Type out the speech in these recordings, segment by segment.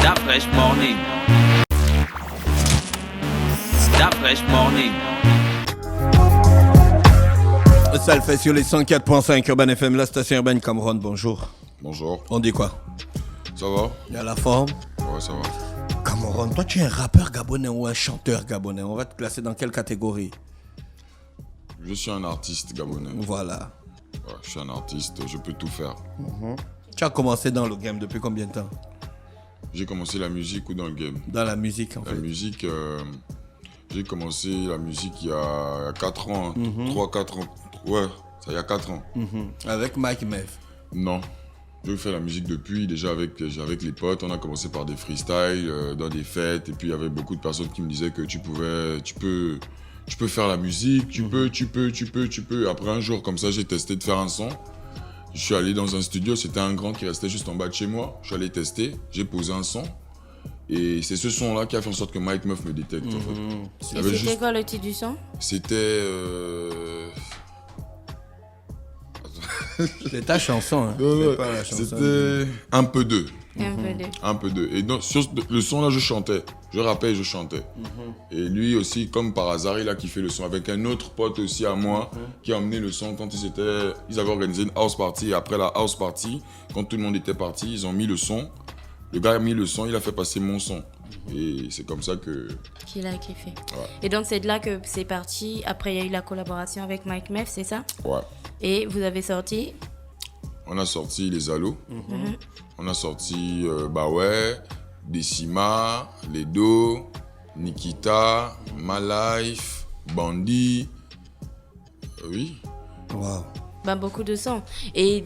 That fresh morning. That fresh morning. Ça le fait sur les 104.5 Urban FM, la station urbaine Cameroun. Bonjour. Bonjour. On dit quoi? Ça va? Il y a la forme? Ouais, ça va. Cameroun, toi tu es un rappeur gabonais ou un chanteur gabonais? On va te classer dans quelle catégorie? Je suis un artiste gabonais. Voilà. Ouais, je suis un artiste, je peux tout faire. Tu as commencé dans le game depuis combien de temps? J'ai commencé la musique ou dans le game? Dans la musique en La fait. musique, j'ai commencé la musique il y a 4 ans, 3-4 ans. Ouais, ça il y a 4 ans. Avec Mike Mev. Non. Je fais la musique depuis, déjà avec les potes. On a commencé par des freestyles, dans des fêtes. Et puis il y avait beaucoup de personnes qui me disaient que tu peux faire la musique, tu peux. Après un jour, comme ça, j'ai testé de faire un son. Je suis allé dans un studio, c'était un grand qui restait juste en bas de chez moi. Je suis allé tester, j'ai posé un son. Et c'est ce son-là qui a fait en sorte que Mike Meuf me détecte, en fait. Et c'était quoi le titre du son? C'était... C'est ta chanson, hein. Ouais, C'est pas la chanson. c'était un peu d'eux. Un peu de... Et donc, sur le son là, je chantais. Je rappais et je chantais. Et lui aussi, comme par hasard, il a kiffé le son avec un autre pote aussi à moi qui a emmené le son quand ils avaient organisé une house party. Et après la house party, quand tout le monde était parti, ils ont mis le son. Le gars a mis le son, il a fait passer mon son. Et c'est comme ça que... Qu'il a kiffé. Ouais. Et donc c'est de là que c'est parti. Après il y a eu la collaboration avec Mike Mev, c'est ça? Ouais. Et vous avez sorti? On a sorti Les Allos. On a sorti Bah ouais, Decima, Ledo, Nikita, My Life, Bandit. Oui. Wow. Ben, beaucoup de sons. Et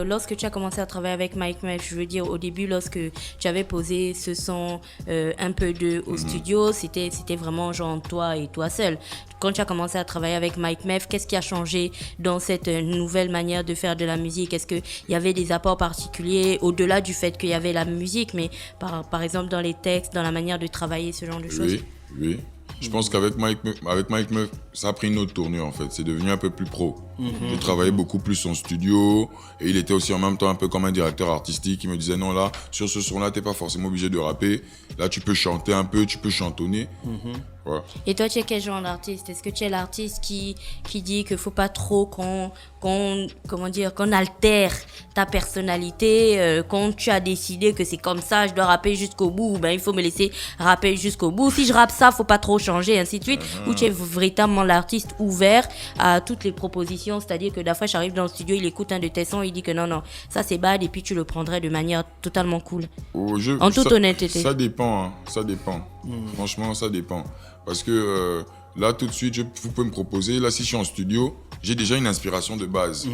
lorsque tu as commencé à travailler avec Mike Mev, je veux dire au début, lorsque tu avais posé ce son un peu au studio, c'était vraiment genre toi et toi seul. Quand tu as commencé à travailler avec Mike Mev, qu'est-ce qui a changé dans cette nouvelle manière de faire de la musique? Est-ce qu'il y avait des apports particuliers au-delà du fait qu'il y avait la musique, mais par exemple dans les textes, dans la manière de travailler, ce genre de choses? Oui. Je pense qu'avec Mike Meuf, ça a pris une autre tournure en fait. C'est devenu un peu plus pro. Je travaillais beaucoup plus en studio et il était aussi en même temps un peu comme un directeur artistique. Il me disait non là, sur ce son-là, t'es pas forcément obligé de rapper. Là, tu peux chanter un peu, tu peux chantonner. Ouais. Et toi, tu es quel genre d'artiste? Est-ce que tu es l'artiste qui dit qu'il ne faut pas trop qu'on altère ta personnalité, quand tu as décidé que c'est comme ça, je dois rapper jusqu'au bout, ben il faut me laisser rapper jusqu'au bout. Si je rappe ça, faut pas trop changer, ainsi de suite. Ou tu es véritablement l'artiste ouvert à toutes les propositions, c'est-à-dire que d'afin j'arrive dans le studio, il écoute un de tes sons, il dit que non, ça c'est bad, et puis tu le prendrais de manière totalement cool. En toute honnêteté. Ça dépend, ça dépend. Franchement, ça dépend. Parce que là, tout de suite, vous pouvez me proposer, là, si je suis en studio, j'ai déjà une inspiration de base.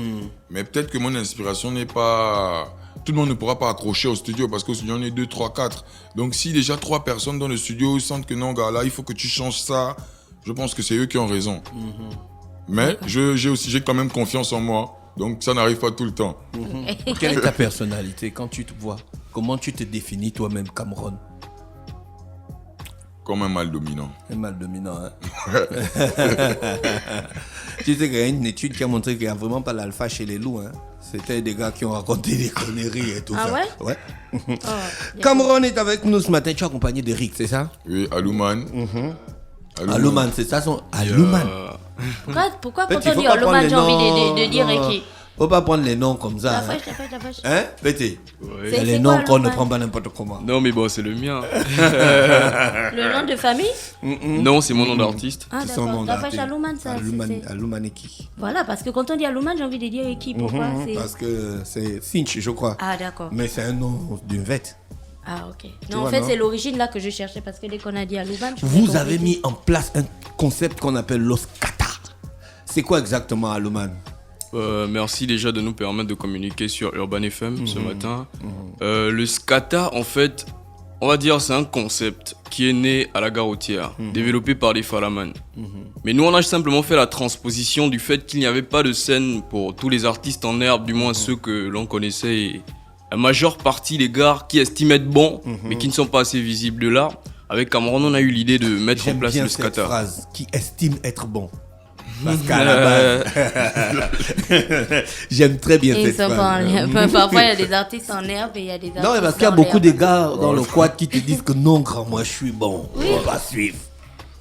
Mais peut-être que mon inspiration n'est pas... Tout le monde ne pourra pas accrocher au studio parce qu'au studio, on est 2, 3, 4. Donc, si déjà 3 personnes dans le studio sentent que non, gars, là, il faut que tu changes ça, je pense que c'est eux qui ont raison. Mais j'ai quand même confiance en moi. Donc, ça n'arrive pas tout le temps. Quelle est ta personnalité quand tu te vois? Comment tu te définis toi-même, Cameroun? Comme un mal dominant. Un mal dominant, hein? Tu sais qu'il y a une étude qui a montré qu'il n'y a vraiment pas l'alpha chez les loups, hein? C'était des gars qui ont raconté des conneries et tout ça. Ah ouais? Ouais. Cameroun est avec nous ce matin. Tu es accompagné de Rick, c'est ça? Oui, Alouman. Alouman, c'est ça son... Alouman. Pourquoi Petit, quand on faut dit pas Alouman, prendre j'ai les envie de dire noms, qui? Faut pas prendre les noms comme ça. La Hein, fâche. hein Petit? C'est Les quoi, noms qu'on ne Alouman? prend pas n'importe comment. Non, mais bon, c'est le mien. Le nom de famille? Non, c'est mon nom d'artiste. Ah C'est son nom d'accord, la fâche d'artiste. Alouman, ça. Alouman et qui? Voilà, parce que quand on dit Alouman, j'ai envie de dire qui, pourquoi c'est... Parce que c'est Cinch, je crois. Ah d'accord. Mais c'est un nom d'une vête. Ah ok. Tu Non, vois, en fait, non? c'est l'origine là que je cherchais, parce que dès qu'on a dit Alouman... Vous avez mis en place un concept qu'on appelle Los Kata. C'est quoi exactement Alouman? Merci déjà de nous permettre de communiquer sur Urban FM ce matin. Le Skata, en fait, on va dire c'est un concept qui est né à la gare routière, développé par les Falaman. Mais nous, on a simplement fait la transposition du fait qu'il n'y avait pas de scène pour tous les artistes en herbe, du moins ceux que l'on connaissait. Et la majeure partie des gares qui estiment être bons, mais qui ne sont pas assez visibles de là. Avec Cameroun, on a eu l'idée de mettre en place le cette Skata. phrase, qui estime être bon. Parce qu'à la base, j'aime très bien Et ils cette sont pas en phrase. herbe. Parfois, il y a des artistes en herbe et il y a des artistes. Non, mais parce qu'il y a dans beaucoup de l'herbe. gars dans le quad qui te disent que non, grand, moi je suis bon. Oui. On va suivre.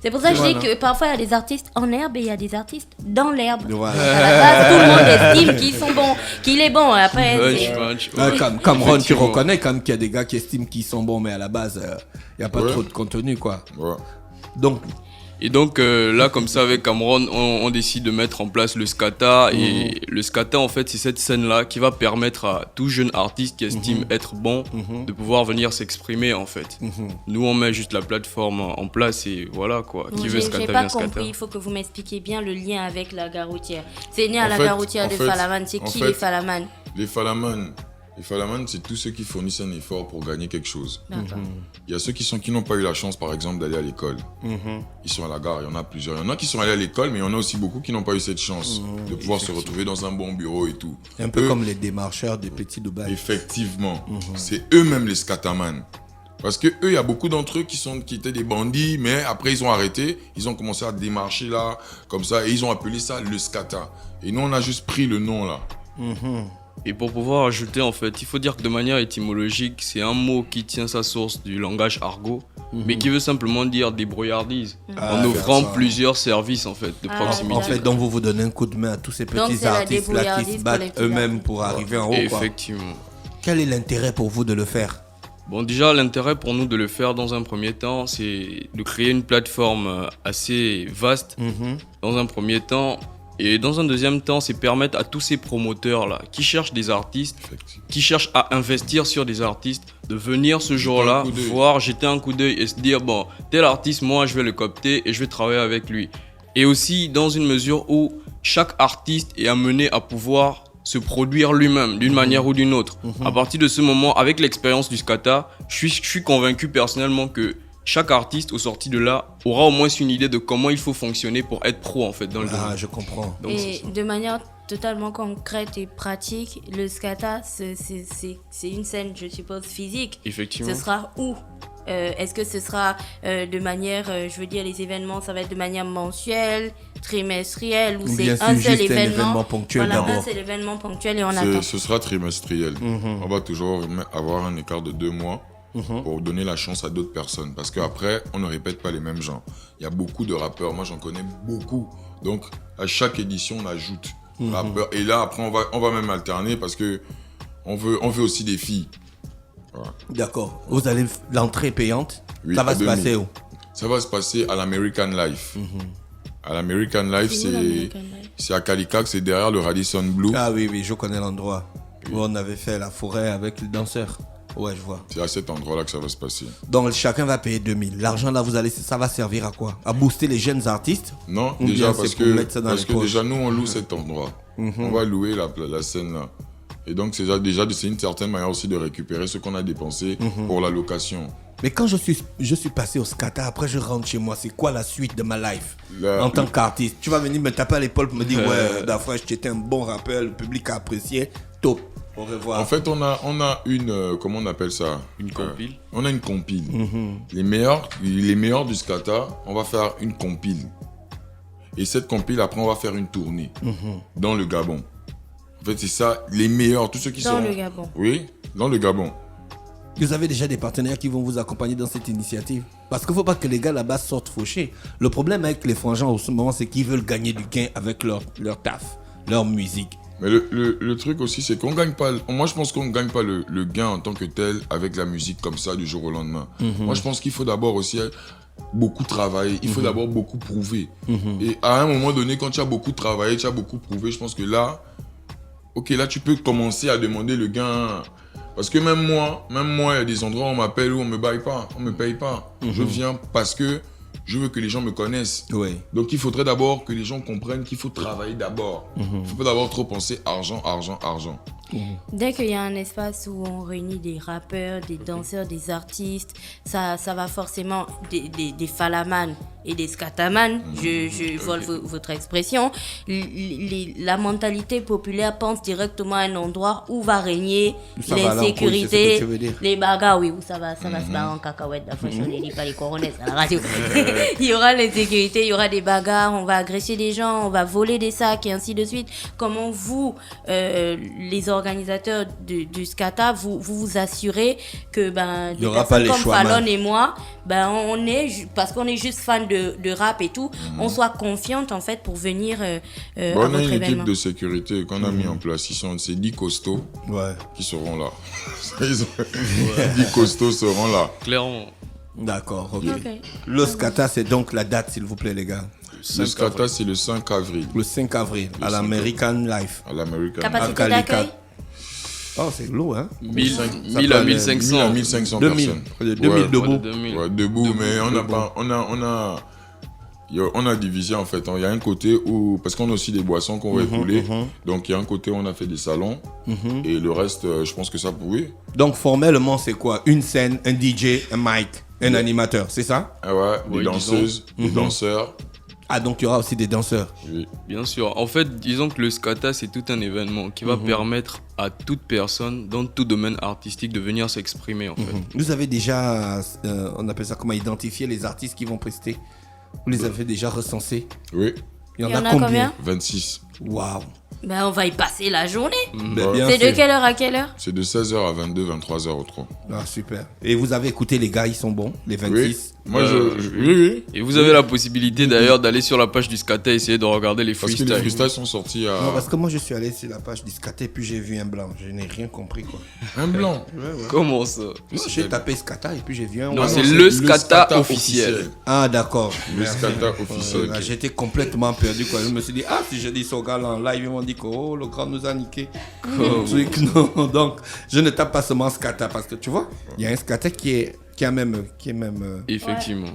C'est pour ça que je Voilà. dis que parfois, il y a des artistes en herbe et il y a des artistes dans l'herbe. Voilà. À la base, tout le monde estime qu'ils sont bons, qu'il est bon. Après, c'est- Punch. Comme Ron, tu Effectivement. reconnais quand même qu'il y a des gars qui estiment qu'ils sont bons, mais à la base, il n'y a pas Ouais. trop de contenu, quoi. Ouais. Donc, Et donc là, comme ça, avec Cameron, on décide de mettre en place le Scata. Et le Scata, en fait, c'est cette scène-là qui va permettre à tout jeune artiste qui estime être bon de pouvoir venir s'exprimer, en fait. Nous, on met juste la plateforme en place et voilà, quoi. Qui veut J'ai Scata, pas vient Scata. compris, il faut que vous m'expliquiez bien le lien avec la gare routière. C'est né à En la fait- gare routière en de fait- Falaman. C'est en qui fait- les Falaman? Les Falaman, c'est tous ceux qui fournissent un effort pour gagner quelque chose. D'accord. Il y a ceux qui n'ont pas eu la chance, par exemple, d'aller à l'école. Ils sont à la gare, il y en a plusieurs. Il y en a qui sont allés à l'école, mais il y en a aussi beaucoup qui n'ont pas eu cette chance de pouvoir se retrouver dans un bon bureau et tout. un peu Eux, comme les démarcheurs des petits Dubaï. Effectivement, c'est eux-mêmes les scataman. Parce que eux, il y a beaucoup d'entre eux qui étaient des bandits, mais après ils ont arrêté, ils ont commencé à démarcher là, comme ça, et ils ont appelé ça le scata. Et nous, on a juste pris le nom là. Et pour pouvoir ajouter, en fait, il faut dire que de manière étymologique, c'est un mot qui tient sa source du langage argot, mais qui veut simplement dire débrouillardise, Ah, en offrant d'accord. plusieurs services, en fait, de Ah, proximité. En fait, donc vous donnez un coup de main à tous ces Donc, petits c'est la artistes là qui débrouillardise se battent collective. eux-mêmes pour arriver en haut, quoi. Effectivement. Quel est l'intérêt pour vous de le faire? Bon, déjà, l'intérêt pour nous de le faire dans un premier temps, c'est de créer une plateforme assez vaste, dans un premier temps. Et dans un deuxième temps, c'est permettre à tous ces promoteurs-là, qui cherchent des artistes, Effectivement. qui cherchent à investir sur des artistes, de venir ce jour-là, un coup d'œil. voir, jeter un coup d'œil et se dire, bon, tel artiste, moi, je vais le coopter et je vais travailler avec lui. Et aussi, dans une mesure où chaque artiste est amené à pouvoir se produire lui-même, d'une manière ou d'une autre. À partir de ce moment, avec l'expérience du Scata, je suis convaincu personnellement que chaque artiste, au sorti de là, aura au moins une idée de comment il faut fonctionner pour être pro, en fait, dans le Ah, domaine. je comprends. Donc, c'est Et ça. de manière totalement concrète et pratique, le Scata, c'est une scène, je suppose, physique. Effectivement. Ce sera où? Est-ce que ce sera de manière, je veux dire, les événements, ça va être de manière mensuelle, trimestrielle, ou Bien c'est sûr, un seul juste un événement? événement ponctuel Voilà, d'abord. un seul événement ponctuel et on attend. Ce sera trimestriel. On va toujours avoir un écart de 2 mois pour donner la chance à d'autres personnes. Parce qu'après, on ne répète pas les mêmes gens. Il y a beaucoup de rappeurs. Moi, j'en connais beaucoup. Donc, à chaque édition, on ajoute rappeurs. Et là, après, on va même alterner parce que on veut aussi des filles. Voilà. D'accord. Vous allez l'entrée payante. Oui, Ça va à se 2000. passer où? Ça va se passer à l'American Life. À l'American Life, C'est où, l'American Life? c'est à Calicac, c'est derrière le Radisson Blue. Ah oui, oui, je connais l'endroit où on avait fait la forêt avec le danseur. Ouais, je vois. C'est à cet endroit-là que ça va se passer. Donc chacun va payer 2000. L'argent là, ça va servir à quoi? À booster les jeunes artistes? Non, Ou déjà bien parce c'est pour mettre ça dans les poches. déjà nous on loue cet endroit. On va louer la scène là. Et donc c'est c'est une certaine manière aussi de récupérer ce qu'on a dépensé pour la location. Mais quand je suis passé au Scata, après je rentre chez moi, c'est quoi la suite de ma life La- en tant qu'artiste? Tu vas venir me taper à l'épaule pour me dire ouais, Dafresh, tu étais un bon rappeur, le public a apprécié, top. Au revoir. En fait, on a une comment on appelle ça? Une compile. On a une compile. Les meilleurs du Scata, on va faire une compile. Et cette compile, après, on va faire une tournée dans le Gabon. En fait, c'est ça, les meilleurs, tous ceux qui Dans sont... le Gabon. Oui, dans le Gabon. Vous avez déjà des partenaires qui vont vous accompagner dans cette initiative. Parce qu'il ne faut pas que les gars là-bas sortent fauchés. Le problème avec les frangins au ce moment, c'est qu'ils veulent gagner du gain avec leur taf, leur musique. Mais le truc aussi, c'est qu'on gagne pas... Moi, je pense qu'on ne gagne pas le gain en tant que tel avec la musique comme ça du jour au lendemain. Moi, je pense qu'il faut d'abord aussi beaucoup travailler. Il faut d'abord beaucoup prouver. Et à un moment donné, quand tu as beaucoup travaillé, tu as beaucoup prouvé, je pense que là, ok, là, tu peux commencer à demander le gain. Parce que même moi, il y a des endroits où on m'appelle où on me paye pas. On me paye pas. Je viens parce que je veux que les gens me connaissent. Oui. Donc il faudrait d'abord que les gens comprennent qu'il faut travailler d'abord. Il ne faut pas d'abord trop penser argent, argent, argent. Dès qu'il y a un espace où on réunit des rappeurs, des danseurs, des artistes, ça va forcément des falamans et des scatamans, je vole votre expression. La mentalité populaire pense directement à un endroit où va régner Ça va aller en couille, c'est ce que l'insécurité, tu veux dire. les bagarres, oui, où ça va se barrer en cacahuète. La franchement, on ne dit pas les coronets à la radio. Il y aura l'insécurité, il y aura des bagarres, on va agresser des gens, on va voler des sacs et ainsi de suite. Comment vous, les organisateurs du Scata, vous assurez que Il y des aura pas personnes les comme choix, Fallon et moi, parce qu'on est juste fan de rap et tout, on soit confiante en fait pour venir à On a votre une équipe événement. de sécurité qu'on a mis en place. C'est 10 costauds Ouais. qui seront là. 10 costauds seront là. Clairement. D'accord, ok. Ok. Le Scata, c'est donc la date, s'il vous plaît, les gars. Le Scata, c'est le 5 avril Le 5 avril, à 5 l'American Life. à l'American. Capacité Calicat. d'accueil. Oh, c'est lourd, hein? 1000 Ça 1000 peut à aller 1500. 1000 à 1500 2000, personnes. près de 2000 Ouais. debout. 2000. Ouais, debout, mais on a divisé en fait. Il y a un côté où, parce qu'on a aussi des boissons qu'on va écouler, donc il y a un côté où on a fait des salons, et le reste, je pense que ça pourrait. Donc, formellement, c'est quoi? Une scène, un DJ, un mic, un animateur, c'est ça? Ah ouais, des Ouais, danseuses, des danseurs. Ah, donc il y aura aussi des danseurs. Oui. Bien sûr. En fait, disons que le Scata, c'est tout un événement qui va permettre à toute personne, dans tout domaine artistique, de venir s'exprimer, en fait. Vous avez déjà, on appelle ça comment, identifier les artistes qui vont prester? Vous les avez déjà recensés? Oui, Il y en Il y a en a combien? combien 26. Waouh! On va y passer la journée. Ben, bien C'est de sûr. quelle heure à quelle heure? C'est de 16h à 22, 23h au trop. Ah, super. Et vous avez écouté les gars, ils sont bons, les 26? Oui, moi oui. oui. Et vous avez la possibilité d'ailleurs d'aller sur la page du Scata et essayer de regarder les Parce que freestyles. les freestyles sont sortis à Non, parce que moi je suis allé sur la page du Scata et puis j'ai vu un blanc. Je n'ai rien compris quoi. un blanc. Comment ça? Non, j'ai tapé Scata et puis j'ai vu un. Non, ouais. c'est le Scata officiel. Ah, d'accord. Le Merci. Scata officiel. Là, j'étais complètement perdu quoi. Je me suis dit, ah, si je dis ce gars là en live, ils m'ont dit que oh, le grand nous a niqué. Truc, non. Donc, je ne tape pas seulement Scata parce que tu vois, il y a un Scata qui est même. Effectivement.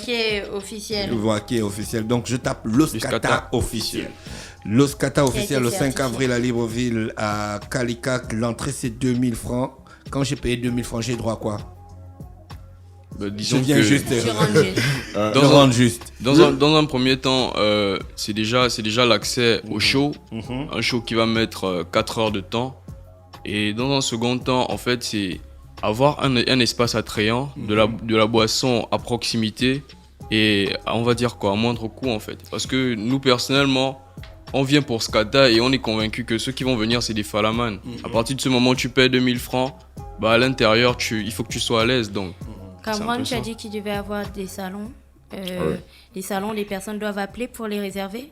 Qui est officiel. Voilà, qui est officiel. Donc, je tape le Scata Scata officiel. Le Scata officiel, le 5 certifié. avril à Libreville, à Calicat. L'entrée, c'est 2000 francs. Quand j'ai payé 2000 francs, j'ai droit à quoi? Bah, Je disons viens que juste Tu rentres juste. de rendre juste. dans un premier temps, c'est déjà l'accès au show. Un show qui va mettre 4 heures de temps. Et dans un second temps, en fait, c'est avoir un espace attrayant, de la boisson à proximité et on va dire quoi, à moindre coût en fait. Parce que nous personnellement, on vient pour Scata et on est convaincu que ceux qui vont venir, c'est des falamans. À partir de ce moment où tu payes 2000 francs, bah à l'intérieur, il faut que tu sois à l'aise. Donc, Cameron, tu ça. as dit qu'il devait avoir des salons. Ouais. Les salons, les personnes doivent appeler pour les réserver.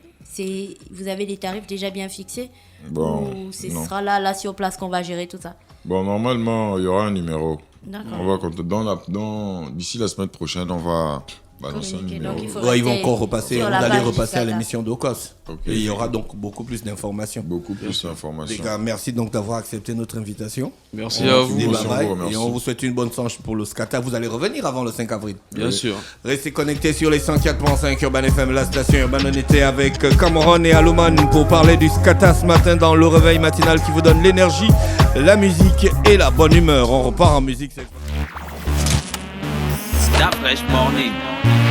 Vous avez des tarifs déjà bien fixés Bon, ou ce non. sera là sur place qu'on va gérer tout ça? Bon, normalement, il y aura un numéro. D'accord. On va compter d'ici la semaine prochaine, on va balancer un Communiquer. numéro. Donc, il faut Ouais, ils vont rester encore repasser, sur vous la allez page du repasser à Scata. l'émission d'Ocos. Ok. Et il y aura donc beaucoup plus d'informations. Beaucoup plus Les d'informations. gars, merci donc d'avoir accepté notre invitation. merci On à va vous. Des Merci, babayes, on vous remercie. et on vous souhaite une bonne chance pour le Scata. Vous allez revenir avant le 5 avril. Bien sûr. Restez connectés sur les 104.5 Urban FM, la station Urban. On était avec Cameron et Aluman pour parler du Scata ce matin dans le réveil matinal qui vous donne l'énergie, la musique et la bonne humeur. On repart en musique. Stop Fresh Morning.